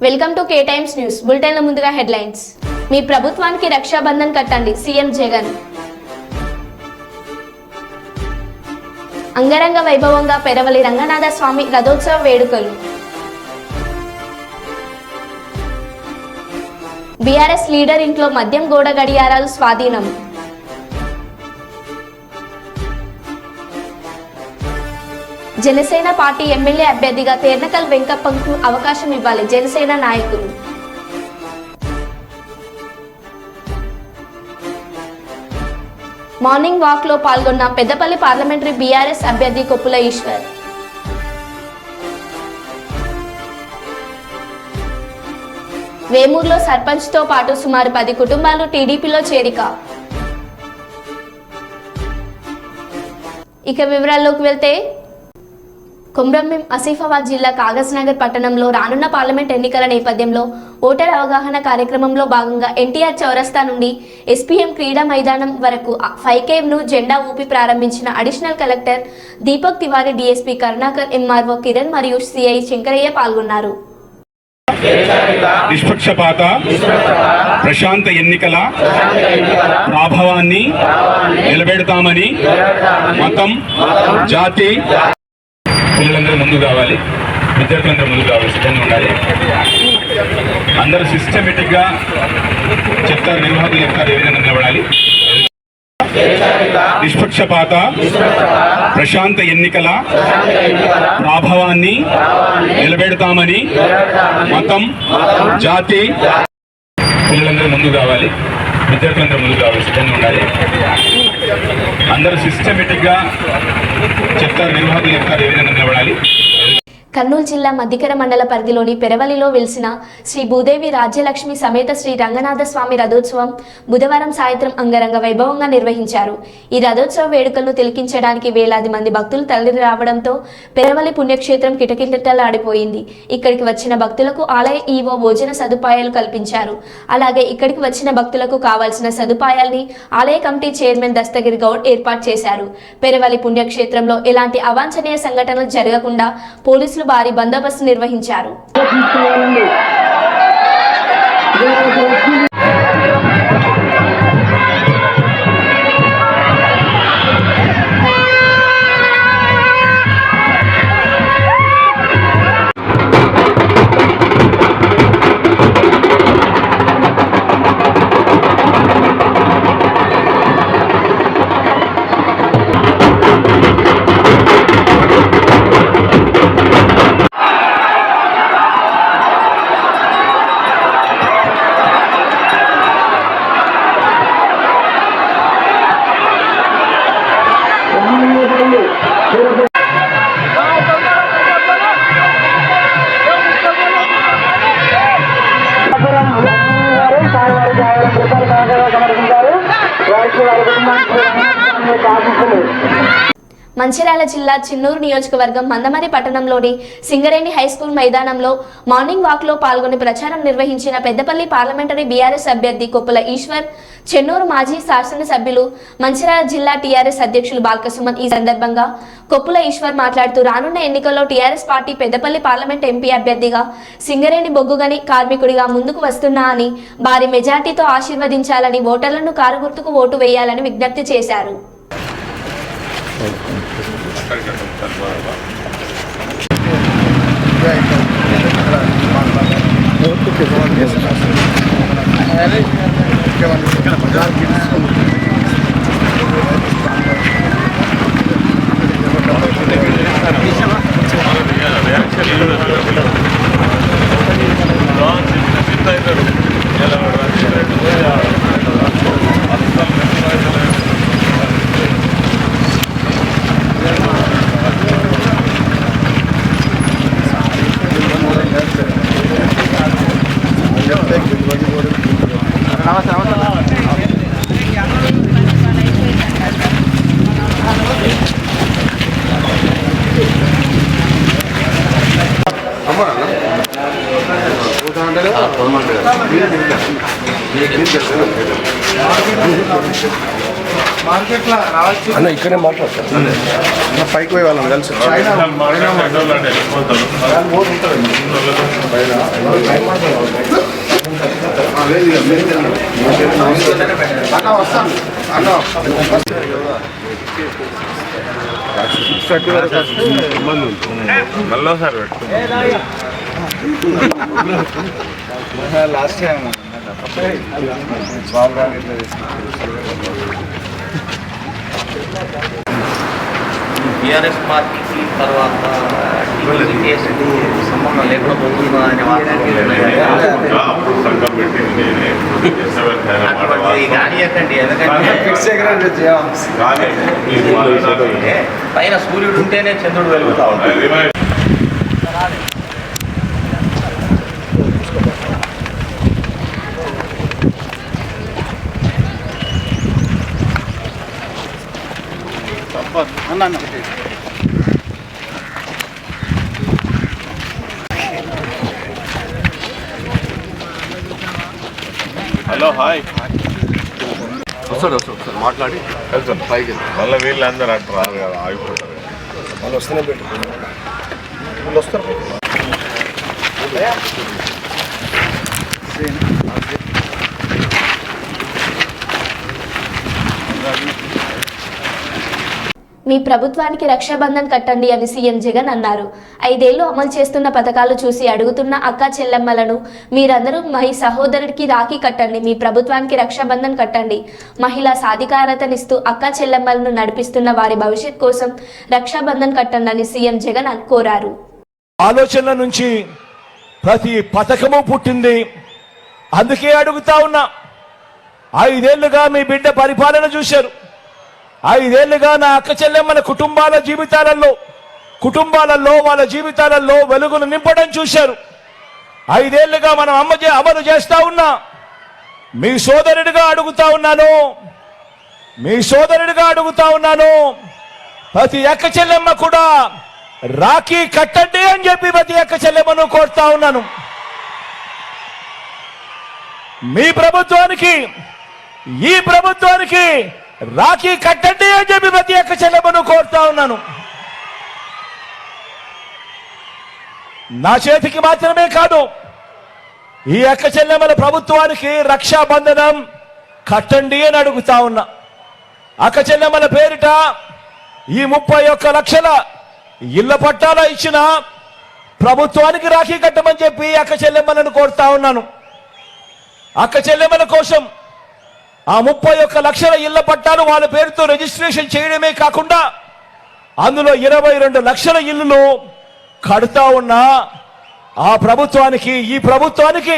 Welcome to K times news బులెటిన్ల ముందుగా headlines. మీ ప్రభుత్వానికి రక్షాబంధన్ కట్టండి సీఎం జగన్. అంగరంగ వైభవంగా పెరవలి రంగనాథ స్వామి రథోత్సవ వేడుకలు. బీఆర్ఎస్ లీడర్ ఇంట్లో మద్యం గోడ గడియారాలు స్వాధీనం. జనసేన పార్టీ ఎమ్మెల్యే అభ్యర్థిగా తేర్నకల్ వెంకప్పకు అవకాశం ఇవ్వాలి జనసేన నాయకులు. మార్నింగ్ వాక్ లో పాల్గొన్న పెద్దపల్లి పార్లమెంటరీ బీఆర్ఎస్ అభ్యర్థి కొప్పుల ఈశ్వర్. వేమూరులో సర్పంచ్ తో పాటు సుమారు 10 కుటుంబాలు టీడీపీలో చేరిక. ఇక వివరాల్లోకి వెళ్తే, కొమ్రంభీం ఆసిఫాబాద్ జిల్లా కాగజ్నగర్ పట్టణంలో రానున్న పార్లమెంట్ ఎన్నికల నేపథ్యంలో ఓటర్ అవగాహన కార్యక్రమంలో భాగంగా ఎన్టీఆర్ చౌరస్తా నుండి ఎస్పీఎం క్రీడా మైదానం వరకు 5K ను జెండా ఊపి ప్రారంభించిన additional collector Deepak Tiwari, DSP Karunakar, MRO Kiran మరియు సిఐ శంకరయ్య పాల్గొన్నారు. నిష్పక్షపాత ప్రశాంత ఎన్నికల ప్రాభవాన్ని నిలబెడతామని మతం, జాతి పిల్లలందరూ ముందు కావాలి, విద్యార్థులందరూ ముందు కావాలి, సిద్ధంగా ఉండాలి. అందరూ సిస్టమేటిక్ గా చెప్తారు, నిర్వాహకులు చెప్తారు ఏ విధంగా నిలబడాలి. నిష్పక్షపాత ప్రశాంత ఎన్నికల ప్రాభవాన్ని నిలబెడతామని మతం, జాతి పిల్లలందరూ ముందు కావాలి, విద్యార్థులందరూ ముందు కావాలి, సిద్ధంగా ఉండాలి. అందరూ సిస్టమేటిక్ గా చెప్తారు, నిర్వాహకులు చెప్తారు ఏ విధంగా నిలబడాలి. కర్నూలు జిల్లా మద్దికర మండల పరిధిలోని పెరవలిలో వెలిసిన శ్రీ భూదేవి రాజ్యలక్ష్మి సమేత శ్రీ రంగనాథ స్వామి రథోత్సవం బుధవారం సాయంత్రం అంగరంగ వైభవంగా నిర్వహించారు. ఈ రథోత్సవ వేడుకలను తిలకించడానికి వేలాది మంది భక్తులు తరలి రావడంతో పెరవలి పుణ్యక్షేత్రం కిటకిటలాడిపోయింది. ఇక్కడికి వచ్చిన భక్తులకు ఆలయ ఈవో భోజన సదుపాయాలు కల్పించారు. అలాగే ఇక్కడికి వచ్చిన భక్తులకు కావాల్సిన సదుపాయాల్ని ఆలయ కమిటీ చైర్మన్ దస్తగిరి గౌడ్ ఏర్పాటు చేశారు. పెరవలి పుణ్యక్షేత్రంలో ఎలాంటి అవాంఛనీయ సంఘటనలు జరగకుండా పోలీసులు భారీ బందోబస్తు నిర్వహించారు. మంచిర్యాల జిల్లా చిన్నూరు నియోజకవర్గం మందమరి పట్టణంలోని సింగరేణి హైస్కూల్ మైదానంలో మార్నింగ్ వాక్ లో పాల్గొని ప్రచారం నిర్వహించిన పెద్దపల్లి పార్లమెంటరీ బీఆర్ఎస్ అభ్యర్థి కొప్పుల ఈశ్వర్, చెన్నూరు మాజీ శాసనసభ్యులు, మంచిర్యాల జిల్లా టీఆర్ఎస్ అధ్యక్షులు బాల్కసుమన్. ఈ సందర్భంగా కొప్పుల ఈశ్వర్ మాట్లాడుతూ, రానున్న ఎన్నికల్లో TRS party Peddapalli parliament MP అభ్యర్థిగా సింగరేణి బొగ్గుగని కార్మికుడిగా ముందుకు వస్తున్నా అని, భారీ మెజార్టీతో ఆశీర్వదించాలని, ఓటర్లను కారు గుర్తుకు ఓటు వేయాలని విజ్ఞప్తి చేశారు. Gracias. మార్కెట్లో రావచ్చు అన్న ఇక్కడే మాట్లాడతాను పైకి పోయి వాళ్ళని కలిసి అన్న వస్తాను అన్న మళ్ళీసారి లాస్ట్ టైం బాబు గారు టీఆర్ఎస్ పార్టీకి తర్వాత టీఎస్కి సంబంధం లేకుండా పోతుందా అనే అప్పుడు సంఘం పెట్టింది నేనే అటువంటి కానియకండి. ఎందుకంటే పైన సూర్యుడు ఉంటేనే చంద్రుడు వెలుగుతా ఉంటాడు. హలో హాయ్ వస్తాడు మాట్లాడి వెళ్తాను పైకి మళ్ళీ వీళ్ళందరూ అట్లా రారు కదా ఆగిపోతారు. వాళ్ళు వస్తేనే పెట్టుకున్నాను వీళ్ళు వస్తారు మీ ప్రభుత్వానికి రక్షాబంధన్ కట్టండి అని సీఎం జగన్ అన్నారు. 5 ఏళ్లు అమలు చేస్తున్న పథకాలు చూసి అడుగుతున్న అక్క చెల్లెమ్మలను మీరందరూ మీ సహోదరుడికి రాఖీ కట్టండి, మీ ప్రభుత్వానికి రక్షాబంధన్ కట్టండి. మహిళా సాధికారతనిస్తూ అక్క చెల్లెమ్మలను నడిపిస్తున్న వారి భవిష్యత్ కోసం రక్షాబంధన్ కట్టండి అని సీఎం జగన్ కోరారు. ఆలోచనల నుంచి ప్రతి పథకము పుట్టింది. అందుకే అడుగుతా ఉన్నా, 5 ఏళ్లుగా మీ బిడ్డ పరిపాలన చూశారు. 5 ఏళ్లుగా నా అక్క చెల్లెమ్మల కుటుంబాలలో వాళ్ళ జీవితాలలో వెలుగును నింపడం చూశారు. 5 ఏళ్లుగా మనం అమలు చేస్తా ఉన్నా. మీ సోదరుడిగా అడుగుతా ఉన్నాను, ప్రతి అక్క చెల్లెమ్మ కూడా రాఖీ కట్టండి అని చెప్పి ప్రతి అక్క చెల్లెమ్మను కోరుతా ఉన్నాను. ఈ ప్రభుత్వానికి రాఖీ కట్టండి అని చెప్పి ప్రతి అక్క చెల్లెమ్మను కోరుతా ఉన్నాను. నా చేతికి మాత్రమే కాదు, ఈ అక్క చెల్లెమ్మల ప్రభుత్వానికి రక్షాబంధనం కట్టండి అని అడుగుతా ఉన్నా. అక్క చెల్లెమ్మల పేరిట ఈ 31 లక్షల ఇళ్ల పట్టాల ఇచ్చిన ప్రభుత్వానికి రాఖీ కట్టమని చెప్పి అక్క చెల్లెమ్మలను కోరుతా ఉన్నాను. అక్క చెల్లెమ్మల కోసం ఆ 31 లక్షల ఇళ్ల పట్టాలు వాళ్ళ పేరుతో రిజిస్ట్రేషన్ చేయడమే కాకుండా అందులో 22 లక్షల ఇళ్లు కడుతా ఉన్నా ఈ ప్రభుత్వానికి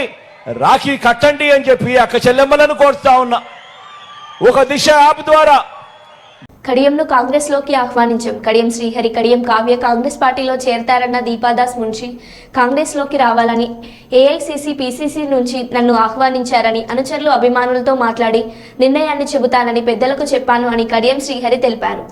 రాఖీ కట్టండి అని చెప్పి అక్క చెల్లెమ్మలను కోరుతా ఉన్నా. ఒక దిశ యాప్ ద్వారా కడియంను కాంగ్రెస్లోకి ఆహ్వానించాం. కడియం శ్రీహరి, కడియం కావ్య కాంగ్రెస్ పార్టీలో చేరతారన్న దీపాదాస్ మున్షి కాంగ్రెస్లోకి రావాలని ఏఐసిసి పిసిసి నుంచి నన్ను ఆహ్వానించారని అనుచరులు అభిమానులతో మాట్లాడి నిర్ణయాన్ని చెబుతానని పెద్దలకు చెప్పాను అని కడియం శ్రీహరి తెలిపారు.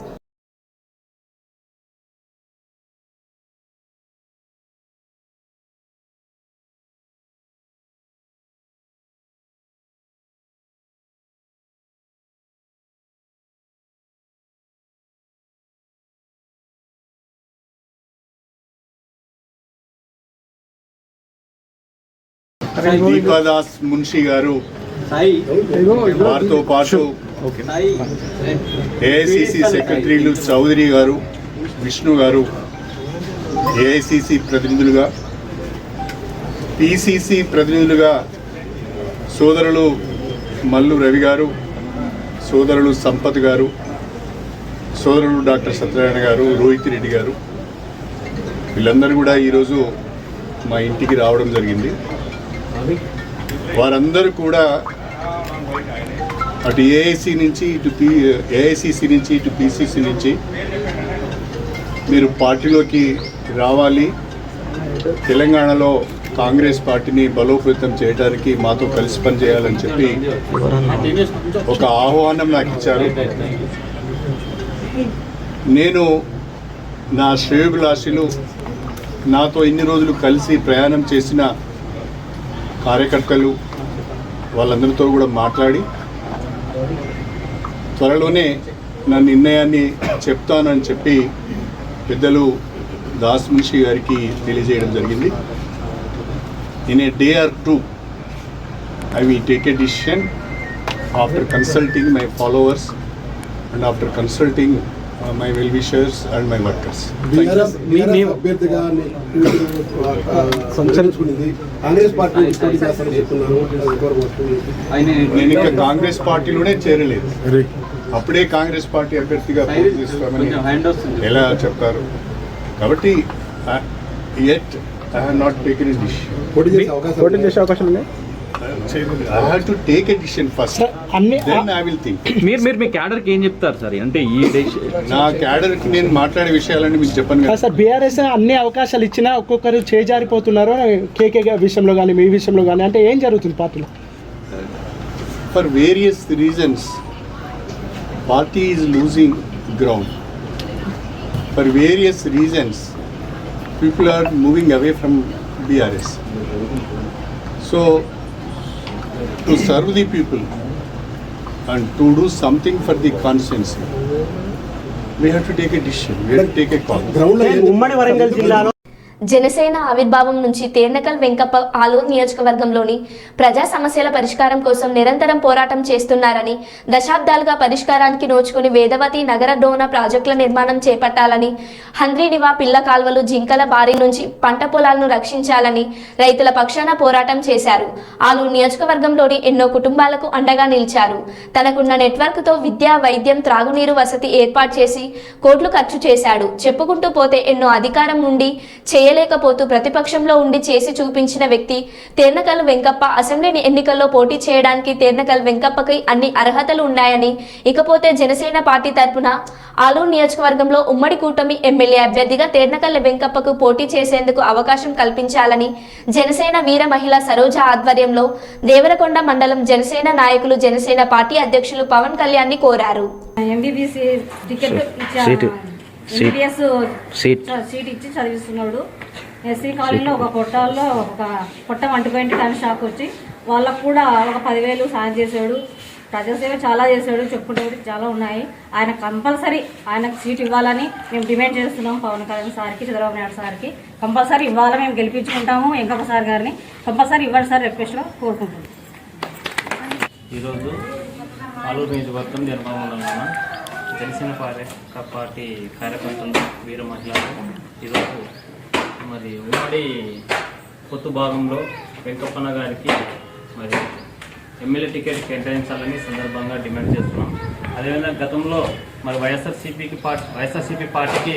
దీపాదాస్ మున్షి గారు, వారితో పాటు ఏఐసిసి సెక్రటరీలు చౌదరి గారు, విష్ణు గారు, ఏఐసిసి ప్రతినిధులుగా, పిసిసి ప్రతినిధులుగా సోదరులు మల్లు రవి గారు, సోదరులు సంపత్ గారు, సోదరులు డాక్టర్ సత్యనారాయణ గారు, రోహిత్ రెడ్డి గారు, వీళ్ళందరూ కూడా ఈరోజు మా ఇంటికి రావడం జరిగింది. వారందరూ కూడా అటు ఏఐసి నుంచి ఏఐసిసి నుంచి ఇటు పిసిసి నుంచి మీరు పార్టీలోకి రావాలి, తెలంగాణలో కాంగ్రెస్ పార్టీని బలోపేతం చేయడానికి మాతో కలిసి పనిచేయాలని చెప్పి ఒక ఆహ్వానం నాకు ఇచ్చారు. నేను నా శ్రేయోభిలాషులు, నాతో ఇన్ని రోజులు కలిసి ప్రయాణం చేసిన కార్యకర్తలు వాళ్ళందరితో కూడా మాట్లాడి త్వరలోనే నా నిర్ణయాన్ని చెప్తానని చెప్పి పెద్దలు దాస్ మున్షి గారికి తెలియజేయడం జరిగింది. In a day or two I will take a decision after consulting my followers and after consulting my well-wishers and my workers. అభ్యర్థిగా సంచరించుకునేది కాంగ్రెస్ పార్టీ పోటీ చేస్తారని చెప్తున్నారు. నేను ఇంకా కాంగ్రెస్ పార్టీలోనే చేరలేదు. అప్పుడే కాంగ్రెస్ పార్టీ అభ్యర్థిగా పోటీ చేస్తామని ఎలా చెప్తారు? కాబట్టి yet I have not taken a decision. పోటీ చేసే అవకాశం ఉన్నాయి. I have to take a decision first. Then I will think. మీరు మీ క్యాడర్కి ఏం చెప్తారు సార్? అంటే ఈ నా క్యాడర్కి నేను మాట్లాడే విషయాలన్నీ మీకు చెప్పను కదా. సార్ బీఆర్ఎస్ అన్ని అవకాశాలు ఇచ్చినా ఒక్కొక్కరు చేజారిపోతున్నారు. కేకే విషయంలో కానీ మీ విషయంలో కానీ అంటే ఏం జరుగుతుంది పార్టీలో? For various reasons, party is losing ground. For various reasons, people are moving away from BRS. So, to serve the people and to do something for the constituency, we have to take a decision. We have to take a call. ఉమ్మడి వరంగల్ జిల్లాలో జనసేన ఆవిర్భావం నుంచి తేర్నకల్ వెంకప్ప ఆలూరు నియోజకవర్గంలోని ప్రజా సమస్యల పరిష్కారం కోసం నిరంతరం పోరాటం చేస్తున్నారని, దశాబ్దాలుగా పరిష్కారానికి నోచుకుని వేదవతి నగర డోన ప్రాజెక్టుల నిర్మాణం చేపట్టాలని, హంద్రీనివా పిల్ల కాల్వలు జింకల బారి నుంచి పంట పొలాలను రక్షించాలని రైతుల పక్షాన పోరాటం చేశారు. ఆలూరు నియోజకవర్గంలోని ఎన్నో కుటుంబాలకు అండగా నిలిచారు. తనకున్న నెట్వర్క్తో విద్య, వైద్యం, త్రాగునీరు వసతి ఏర్పాటు చేసి కోట్లు ఖర్చు చేశాడు. చెప్పుకుంటూ పోతే ఎన్నో అధికారం ఉండి చేయలేకపోతూ ప్రతిపక్షంలో ఉండి చేసి చూపించిన వ్యక్తి తేర్నకల్ వెంకప్ప. అసెంబ్లీ ఎన్నికల్లో పోటీ చేయడానికి తేర్నకల్ వెంకప్పకి అన్ని అర్హతలు ఉన్నాయని, ఇకపోతే జనసేన పార్టీ తరపున ఆలూరు నియోజకవర్గంలో ఉమ్మడి కూటమి ఎమ్మెల్యే అభ్యర్థిగా తేర్నకల్ వెంకప్పకు పోటీ చేసేందుకు అవకాశం కల్పించాలని జనసేన వీర మహిళ సరోజ ఆధ్వర్యంలో దేవరకొండ మండలం జనసేన నాయకులు జనసేన పార్టీ అధ్యక్షులు పవన్ కళ్యాణ్ ని కోరారు. సీట్ ఇచ్చి చదివిస్తున్నాడు. ఎస్సీ కాలనీలో ఒక పొట్ట వంటిపోయింది కానీ షాక్ వచ్చి వాళ్ళకు కూడా ఒక 10,000 సాయం చేశాడు. ప్రజాసేవ చాలా చేశాడు. చెప్పుకుంటే చాలా ఉన్నాయి. ఆయన కంపల్సరీ ఆయనకు సీట్ ఇవ్వాలని మేము డిమాండ్ చేస్తున్నాం. పవన్ కళ్యాణ్ సార్కి, చంద్రబాబు నాయుడు సార్కి కంపల్సరీ ఇవ్వాలని మేము గెలిపించుకుంటాము. వెంకప్ప సార్ గారిని కంపల్సరీ ఇవ్వండి సార్ రిక్వెస్ట్గా కోరుకుంటున్నాం. ఈరోజు ఆలూరు నియోజకవర్గం నిర్మాణంలో జనసేన పార్టీ కార్యకర్తలు, వీర మహిళలు ఈరోజు మరి ఉమ్మడి పొత్తు భాగంలో వెంకప్పన్న గారికి మరి ఎమ్మెల్యే టికెట్ కేటాయించాలని సందర్భంగా డిమాండ్ చేస్తున్నాం. అదేవిధంగా గతంలో మరి వైఎస్ఆర్సీపీ పార్టీకి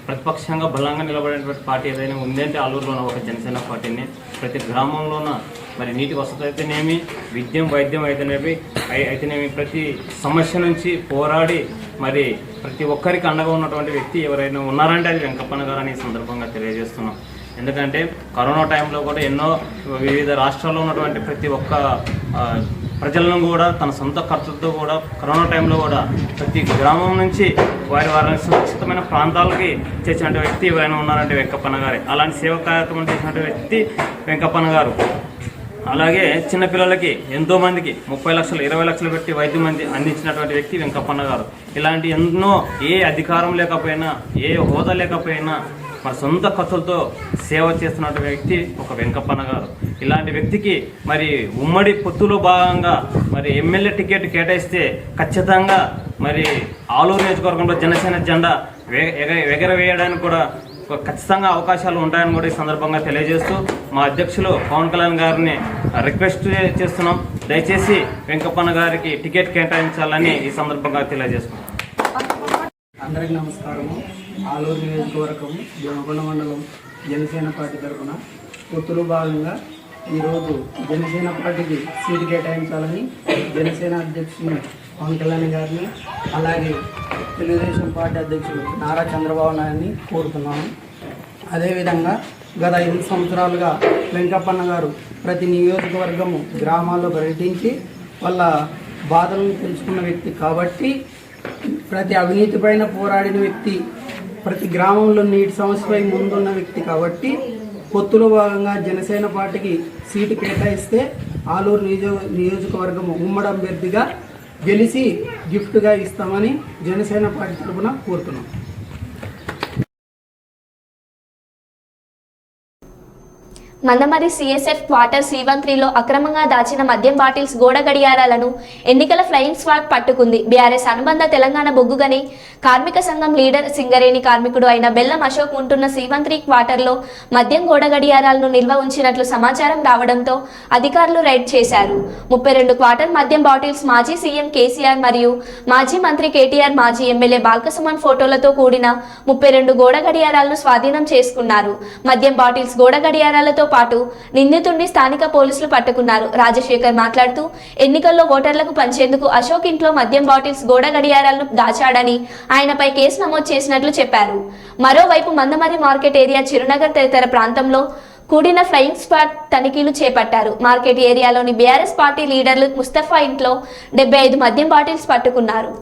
ప్రతిపక్షంగా బలంగా నిలబడేటువంటి పార్టీ ఏదైనా ఉందంటే ఆలూరులోన ఒక జనసేన పార్టీని. ప్రతి గ్రామంలోన మరి నీటి వసతి అయితేనేమి, విద్యం, వైద్యం అయితేనేమి ప్రతి సమస్య నుంచి పోరాడి మరి ప్రతి ఒక్కరికి అండగా ఉన్నటువంటి వ్యక్తి ఎవరైనా ఉన్నారంటే అది వెంకప్పన్న గారు అని సందర్భంగా తెలియజేస్తున్నాం. ఎందుకంటే కరోనా టైంలో కూడా ఎన్నో వివిధ రాష్ట్రాల్లో ఉన్నటువంటి ప్రతి ఒక్క ప్రజలను కూడా తన సొంత ఖర్చులతో కూడా కరోనా టైంలో కూడా ప్రతి గ్రామం నుంచి వారిని సురక్షితమైన ప్రాంతాలకి చేసిన వ్యక్తి ఎవరైనా ఉన్నారంటే వెంకప్పన్న గారే. అలాంటి సేవా కార్యక్రమం చేసిన వ్యక్తి వెంకప్పన్న గారు. అలాగే చిన్నపిల్లలకి ఎంతోమందికి 30 లక్షలు 20 లక్షలు పెట్టి వైద్యం అందించినటువంటి వ్యక్తి వెంకప్పన్న గారు. ఇలాంటి ఎన్నో ఏ అధికారం లేకపోయినా, ఏ హోదా లేకపోయినా మరి సొంత ఖర్చులతో సేవ చేస్తున్నటువంటి వ్యక్తి ఒక వెంకప్పన్న గారు. ఇలాంటి వ్యక్తికి మరి ఉమ్మడి పొత్తులో భాగంగా మరి ఎమ్మెల్యే టికెట్ కేటాయిస్తే ఖచ్చితంగా మరి ఆలూరు నియోజకవర్గంలో జనసేన జెండా ఎగరవేయడానికి కూడా ఖచ్చితంగా అవకాశాలు ఉంటాయని కూడా ఈ సందర్భంగా తెలియజేస్తూ మా అధ్యక్షులు పవన్ కళ్యాణ్ గారిని రిక్వెస్ట్ చేస్తున్నాం. దయచేసి వెంకప్పన్న గారికి టికెట్ కేటాయించాలని ఈ సందర్భంగా తెలియజేస్తున్నాం. అందరికీ నమస్కారము. ఆలూరు నియోజకవర్గం దేవరకొండ మండలం జనసేన పార్టీ తరఫున పొత్తులో భాగంగా ఈరోజు జనసేన పార్టీకి సీటు కేటాయించాలని జనసేన అధ్యక్షుని పవన్ కళ్యాణ్ గారిని, అలాగే తెలుగుదేశం పార్టీ అధ్యక్షుడు నారా చంద్రబాబు నాయుడిని కోరుతున్నాము. అదేవిధంగా గత 8 సంవత్సరాలుగా వెంకప్పన్న గారు ప్రతి నియోజకవర్గము గ్రామాల్లో పర్యటించి వాళ్ళ బాధలను తెలుసుకున్న వ్యక్తి కాబట్టి, ప్రతి అవినీతి పైన పోరాడిన వ్యక్తి, ప్రతి గ్రామంలో నీటి సమస్యపై ముందున్న వ్యక్తి కాబట్టి పొత్తులో భాగంగా జనసేన పార్టీకి సీటు కేటాయిస్తే ఆలూరు నియోజకవర్గం ఉమ్మడి అభ్యర్థిగా గెలిచి గిఫ్ట్గా ఇస్తామని జనసేన పార్టీ తరఫున కోరుతున్నాం. మందమరి సిఎస్ఎఫ్ క్వార్టర్ C13లో అక్రమంగా దాచిన మద్యం బాటిల్స్ గోడ గడియారాలను ఎన్నికల ఫ్లయింగ్ స్క్వాడ్ పట్టుకుంది. బీఆర్ఎస్ అనుబంధ తెలంగాణ బొగ్గుగని కార్మిక సంఘం లీడర్ సింగరేణి కార్మికుడు అయిన బెల్లం అశోక్ ఉంటున్న C13 క్వార్టర్లో మద్యం గోడ గడియారాలను నిల్వ ఉంచినట్లు సమాచారం రావడంతో అధికారులు రైడ్ చేశారు. 32 క్వార్టర్ మద్యం బాటిల్స్ మాజీ సీఎం కేసీఆర్ మరియు మాజీ మంత్రి కేటీఆర్, మాజీ ఎమ్మెల్యే బాల్కసుమన్ ఫోటోలతో కూడిన 32 గోడ గడియారాలను స్వాధీనం చేసుకున్నారు. మద్యం బాటిల్స్ గోడ గడియారాలతో పాటు నిందితుడిని స్థానిక పోలీసులు పట్టుకున్నారు. రాజశేఖర్ మాట్లాడుతూ ఎన్నికల్లో ఓటర్లకు పంచేందుకు అశోక్ ఇంట్లో మద్యం బాటిల్స్ గోడ గడియారాలను దాచాడని ఆయనపై కేసు నమోదు చేసినట్లు చెప్పారు. మరోవైపు మందమరి మార్కెట్ ఏరియా, చిరునగర్ తదితర ప్రాంతంలో కూడిన ఫ్లయింగ్ స్క్వాడ్ తనిఖీలు చేపట్టారు. మార్కెట్ ఏరియాలోని బీఆర్ఎస్ పార్టీ లీడర్లు ముస్తఫా ఇంట్లో 75 మద్యం బాటిల్స్ పట్టుకున్నారు.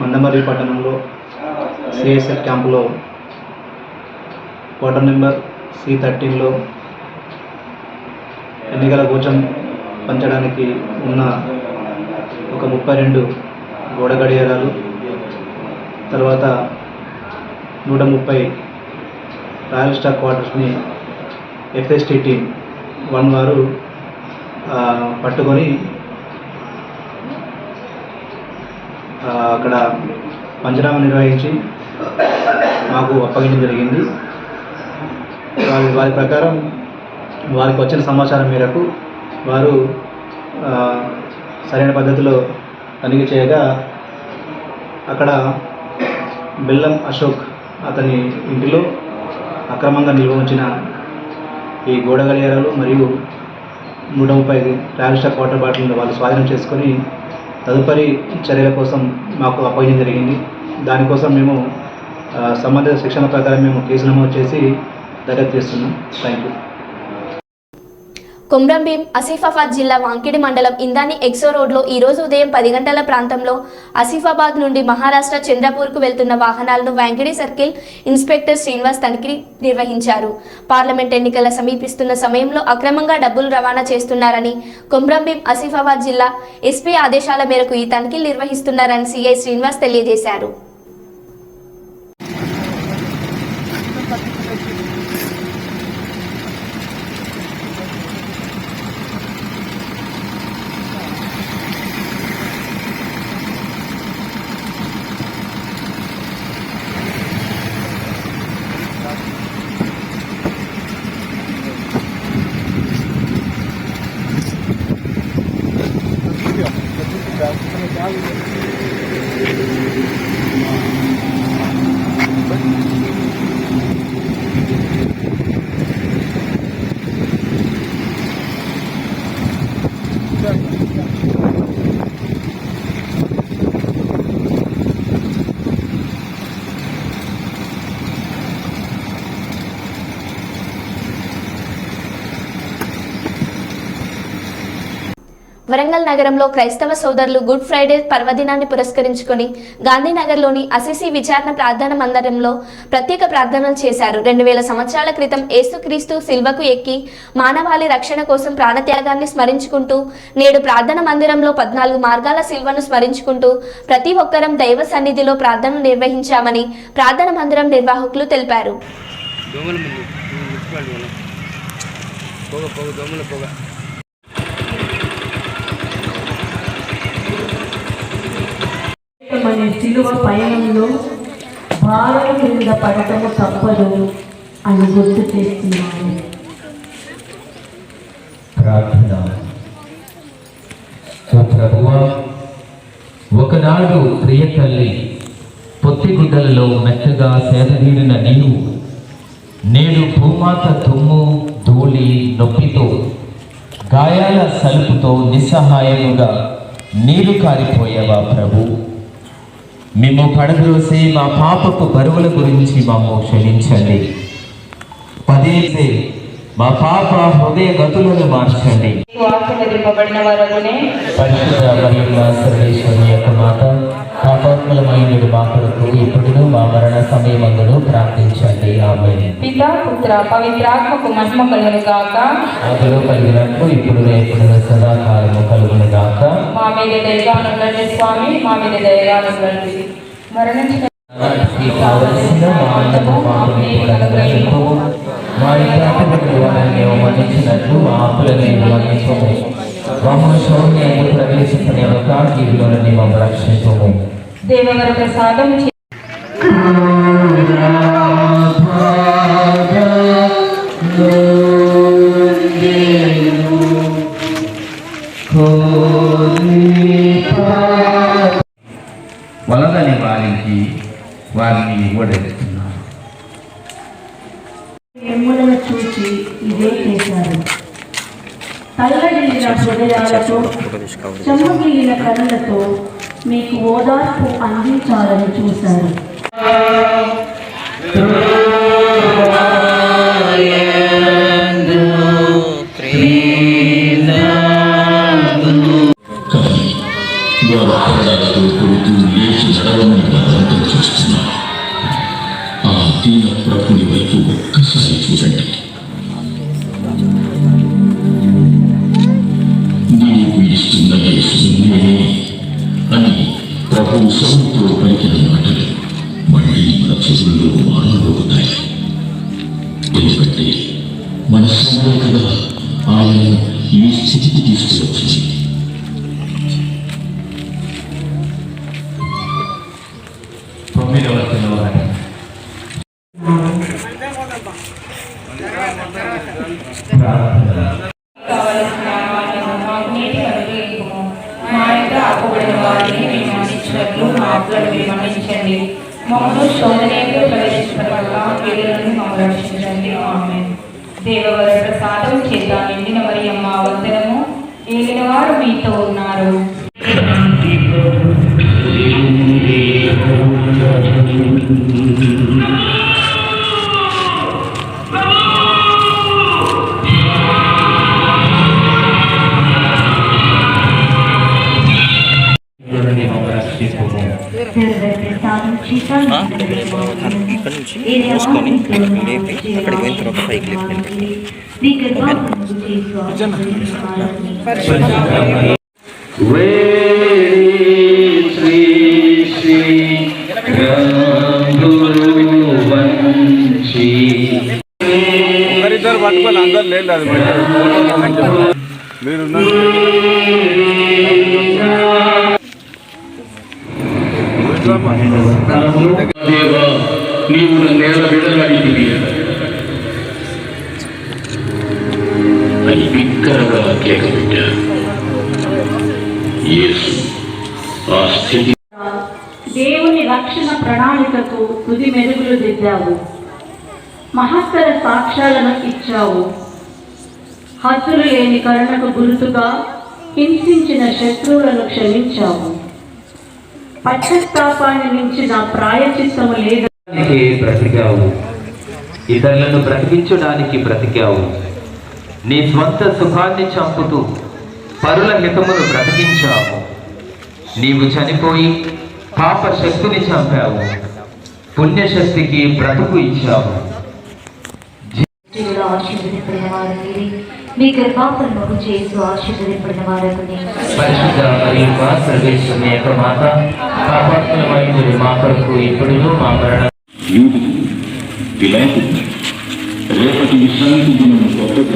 మందమర్రి పట్టణంలో సిఎస్ఎఫ్ క్యాంపులో క్వార్టర్ నెంబర్ C13లో ఎన్నికల గోచం పంచడానికి ఉన్న ఒక 32 గోడ గడియారాలు, తర్వాత 130 రాయల్ స్టాక్ క్వార్టర్స్ని FST టీమ్ 1 వారు పట్టుకొని అక్కడ పంచనామా నిర్వహించి మాకు అప్పగించడం జరిగింది. వారి ప్రకారం వారికి వచ్చిన సమాచారం మేరకు వారు సరైన పద్ధతిలో తనిఖీ చేయగా అక్కడ బెల్లం అశోక్ అతని ఇంటిలో అక్రమంగా నిల్వ ఉంచిన ఈ గోడ గడియారాలు మరియు 130 రాయల్ స్టాక్ వాటర్ బాటిల్ను వాళ్ళు స్వాధీనం చేసుకొని తదుపరి చర్యల కోసం మాకు అప్పగించడం జరిగింది. దానికోసం మేము సంబంధిత శిక్షణ ప్రకారం మేము కేసు నమోదు చేసి దర్యాప్తు చేస్తున్నాం. Thank you. కొమ్రంభీం ఆసిఫాబాద్ జిల్లా వాంకిడి మండలం ఇందాని ఎక్సో రోడ్లో ఈరోజు ఉదయం 10 గంటల ప్రాంతంలో ఆసిఫాబాద్ నుండి మహారాష్ట్ర చంద్రపూర్కు వెళ్తున్న వాహనాలను వాంకిడి సర్కిల్ ఇన్స్పెక్టర్ శ్రీనివాస్ తనిఖీ నిర్వహించారు. పార్లమెంట్ ఎన్నికల సమీపిస్తున్న సమయంలో అక్రమంగా డబ్బులు రవాణా చేస్తున్నారని, కొమ్రంభీం ఆసిఫాబాద్ జిల్లా ఎస్పీ ఆదేశాల మేరకు ఈ తనిఖీలు నిర్వహిస్తున్నారని సిఐ శ్రీనివాస్ తెలియజేశారు. వరంగల్ నగరంలో క్రైస్తవ సోదరులు గుడ్ ఫ్రైడే పర్వదినాన్ని పురస్కరించుకొని గాంధీనగర్లోని అసిసి విచారణ ప్రార్థన మందిరంలో ప్రత్యేక ప్రార్థనలు చేశారు. 2000 సంవత్సరాల క్రితం యేసుక్రీస్తు సిల్వకు ఎక్కి మానవాళి రక్షణ కోసం ప్రాణత్యాగాన్ని స్మరించుకుంటూ నేడు ప్రార్థన మందిరంలో 14 మార్గాల సిల్వను స్మరించుకుంటూ ప్రతి ఒక్కరం దైవ సన్నిధిలో ప్రార్థనలు నిర్వహించామని ప్రార్థన మందిరం నిర్వాహకులు తెలిపారు. మన సిలువ పయనంలో భారం కింద పడటము తప్పదు అని గుర్తు చేస్తున్నాను. ప్రార్థన. ఓ ప్రభువా, ఒకనాడు ప్రియ తల్లి పొత్తిగుడ్డలలో మెత్తగా సేదదీరిన నీవు నేడు భూమాత తుమ్ము ధూళి నొప్పితో గాయాల సలుపుతో నిస్సహాయముగా నీరు కారిపోయేవా ప్రభు. మేము పడద్రోసే మా పాపపు బరువుల గురించి మమ్ము క్షమించండి. పదేసే మా పాప హృదయ గతులను మార్చండి. ఆశీర్వదింపబడిన వారనే పరిశుద్ధ మరియమ్మ సర్వేశ్వరి యొక్క మాత, పాపాత్ములమైనడు మా కొరకు ఇప్పుడును మా మరణ సమయమందును ప్రార్థించండి. ఆమేన్. పితా పుత్ర పవిత్రాత్మకు మహిమ కలుగును గాక. ఆదిలో కలిగినట్లు ఇప్పుడు ఎప్పుడు సదాకాలము కలుగును గాక. మా మీద దయగా ఉండండి స్వామి, మా మీద దయగా ఉండండి. మరణించిన కావలసిన మా అన్నము మాకు ఇప్పుడు అనుగ్రహింపుము. మా ఇంటి వారిని మన్నించినట్లు మా అప్పులని మన్నించము. మమ్మల్ని శౌర్యంలో ప్రవేశించనివ్వక కీడులో నుండి మమ్మల్ని రక్షించము. దేవవర ప్రసాదం వలదని వారికి వారిని ఓడెడుతున్నారు. ఎమ్ములను చూచి ఇదే చేశారు. తల్లడిల్లిన హృదయాలతో చెమ్మగిల్లిన కళ్ళతో మీకు ఓదార్పు అందించాలని చూశారు. ఆ దీన ప్రభుని వైపు ఒక్కసారి చూడండి. నీవు ఇస్తున్న యేసు నేనే అని ప్రభువు సౌతో పలికిన మాటలు మళ్ళీ మన చెవుల్లో మానవుతాయి. ఎందుకంటే మన శ్రమే కదా ఆయన ఈ స్థితికి తీసుకువచ్చింది. దేవవర ప్రసాదం చేత నిండిన మరియమ్మ వందనము. ఏలిన వారు మీతో ఉన్నారు. ఒకరిద్దరు పట్టుకొని అందరు లేదు అది మీరు నీవు నేల విడలాడితివి అని బిక్కరగా కేకబెట్టా. యేసు ఆ స్థితి దేవుని రక్షణ ప్రణాళికకు తుది మెరుగులు దిద్దావు. మహత్తర సాక్ష్యాలను ఇచ్చావు. హద్దులు లేని కరుణకు గుర్తుగా హింసించిన శత్రువులను క్షమించావు. పశ్చాత్తాపాన్ని మించిన ప్రాయచిత్తము లేదు. బ్రతికావు, ఇతరులను బ్రతికించడానికి బ్రతికావు. నీ స్వంత సుఖాన్ని చంపుతూ పరుల హితమును బ్రతికించావు. నీవు చనిపోయి పాప శక్తిని చంపావు, పుణ్యశక్తికి బ్రతుకు ఇచ్చావు. మీ గర్భాపను చేసి ఆశీర్వదింపడిన వారని పరిశుద్ధ మరియమ్మ సర్వేశ్వరుని యొక్క మాత, పాపాత్ములమైనది మా కొరకు ఇప్పుడును మా మరణ రేపటి విశ్రాంతి దినం గొప్ప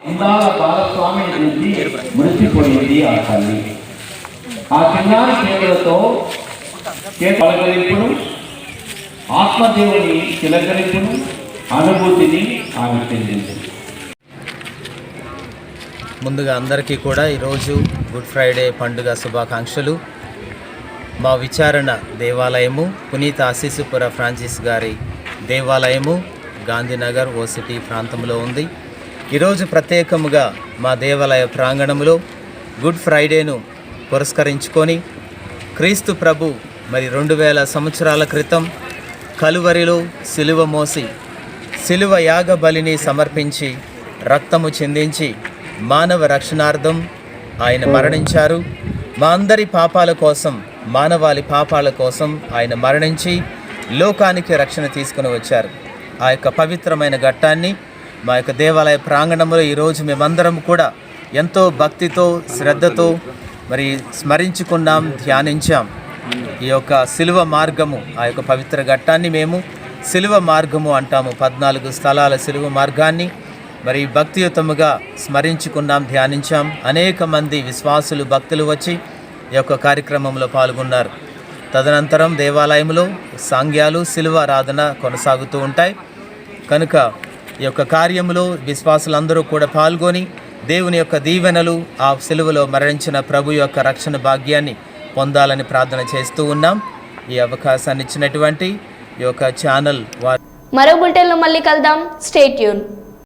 అందాల బాలస్వామిని గురించి మురిసిపోయింది ఆ తల్లి. ఆ చిన్నారి చేతులతో పలకరింపును, ఆత్మదేవుని తిలకరింపును, అనుభూతిని ఆమె చెందింది. ముందుగా అందరికీ కూడా ఈరోజు గుడ్ ఫ్రైడే పండుగ శుభాకాంక్షలు. మా విచారణ దేవాలయము పునీత ఆశీసుపుర ఫ్రాన్సిస్ గారి దేవాలయము గాంధీనగర్ ఓసిటీ ప్రాంతంలో ఉంది. ఈరోజు ప్రత్యేకముగా మా దేవాలయ ప్రాంగణంలో గుడ్ ఫ్రైడేను పురస్కరించుకొని క్రీస్తు ప్రభు మరి 2000 సంవత్సరాల క్రితం కలువరిలో సిలువ మోసి సిలువ యాగ బలిని సమర్పించి రక్తము చిందించి మానవ రక్షణార్థం ఆయన మరణించారు. మా అందరి పాపాల కోసం, మానవాళి పాపాల కోసం ఆయన మరణించి లోకానికి రక్షణ తీసుకుని వచ్చారు. ఆ యొక్క పవిత్రమైన ఘట్టాన్ని మా యొక్క దేవాలయ ప్రాంగణంలో ఈరోజు మేమందరం కూడా ఎంతో భక్తితో శ్రద్ధతో మరి స్మరించుకున్నాం, ధ్యానించాం. ఈ యొక్క సిలువ మార్గము, ఆ యొక్క పవిత్ర ఘట్టాన్ని మేము సిలువ మార్గము అంటాము. 14 స్థలాల సిలువ మార్గాన్ని మరి భక్తియుతముగా స్మరించుకున్నాం, ధ్యానించాం. అనేక మంది విశ్వాసులు, భక్తులు వచ్చి ఈ యొక్క కార్యక్రమంలో పాల్గొన్నారు. తదనంతరం దేవాలయంలో సాంగ్యాలు, సిలువ ఆరాధన కొనసాగుతూ ఉంటాయి. కనుక ఈ యొక్క కార్యంలో విశ్వాసులందరూ కూడా పాల్గొని దేవుని యొక్క దీవెనలు, ఆ సిలువలో మరణించిన ప్రభు యొక్క రక్షణ భాగ్యాన్ని పొందాలని ప్రార్థన చేస్తూ ఉన్నాం. ఈ అవకాశాన్ని ఇచ్చినటువంటి ఈ యొక్క ఛానల్ మరో బులెటిన్లో మళ్ళీ కలుద్దాం. Stay tune.